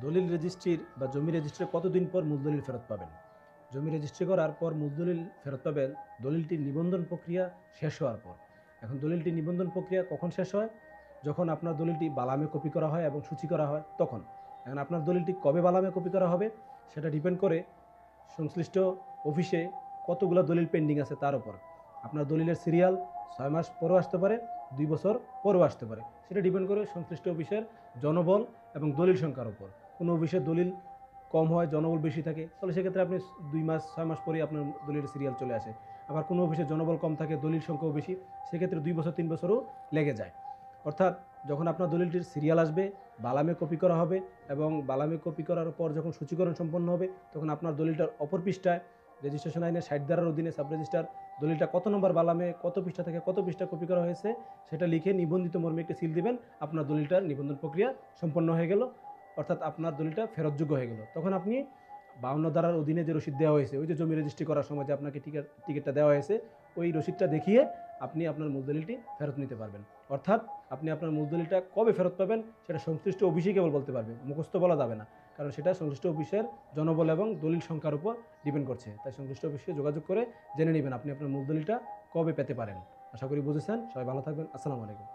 দলিল রেজিস্ট্রির বা জমি রেজিস্ট্রির কতদিন পর মূল দলিল ফেরত পাবেন? জমি রেজিস্ট্রি করার পর মূল দলিল ফেরত পাবেন দলিলটির নিবন্ধন প্রক্রিয়া শেষ হওয়ার পর। এখন দলিলটি নিবন্ধন প্রক্রিয়া কখন শেষ হয়? যখন আপনার দলিলটি বালামে কপি করা হয় এবং সূচি করা হয় তখন। এখন আপনার দলিলটি কবে বালামে কপি করা হবে সেটা ডিপেন্ড করে সংশ্লিষ্ট অফিসে কতগুলো দলিল পেন্ডিং আছে তার উপর। আপনার দলিলের সিরিয়াল 6 মাস পরেও আসতে পারে, 2 বছর পরেও আসতে পারে। সেটা ডিপেন্ড করে সংশ্লিষ্ট অফিসের জনবল এবং দলিল সংখ্যার উপর। কোনো অফিসে দলিল কম হয়, জনবল বেশি থাকে, তাহলে সেক্ষেত্রে আপনি 2 মাস 6 মাস পরেই আপনার দলিলের সিরিয়াল চলে আসে। আবার কোনো অফিসে জনবল কম থাকে, দলিল সংখ্যাও বেশি, সেক্ষেত্রে 2 বছর 3 বছরও লেগে যায়। অর্থাৎ যখন আপনার দলিলটির সিরিয়াল আসবে, বালামে কপি করা হবে এবং বালামে কপি করার পর যখন সূচীকরণ সম্পন্ন হবে তখন আপনার দলিলটার অপর পৃষ্ঠায় রেজিস্ট্রেশন আইনের 60 ধারার অধীনে সাব রেজিস্ট্রার দলিলটা কত নম্বর বালামে কত পৃষ্ঠা থেকে কত পৃষ্ঠা কপি করা হয়েছে সেটা লিখে নিবন্ধিত মর্মে একটি সিল দিবেন। আপনার দলিলটার নিবন্ধন প্রক্রিয়া সম্পন্ন হয়ে গেল, অর্থাৎ আপনার দলিলটা ফেরতযোগ্য হয়ে গেল। তখন আপনি 52 ধারার অধীনে যে রসিদ দেওয়া হয়েছে, ওই যে জমি রেজিস্ট্রি করার সময় যে আপনাকে টিকিটটা দেওয়া হয়েছে, ওই রসিদটা দেখিয়ে আপনি আপনার মূল দলিলটি ফেরত নিতে পারবেন। অর্থাৎ আপনি আপনার মূল দলিলটা কবে ফেরত পাবেন সেটা সংশ্লিষ্ট অফিসেই কেবল বলতে পারবে, মুখস্থ বলা যাবে না, কারণ সেটা সংশ্লিষ্ট অফিসের জনবল এবং দলিল সংখ্যার উপর ডিপেন্ড করছে। তাই সংশ্লিষ্ট অফিসে যোগাযোগ করে জেনে নেবেন আপনি আপনার মূল দলিলটা কবে পেতে পারেন। আশা করি বুঝেছেন। সবাই ভালো থাকবেন। আসসালামু আলাইকুম।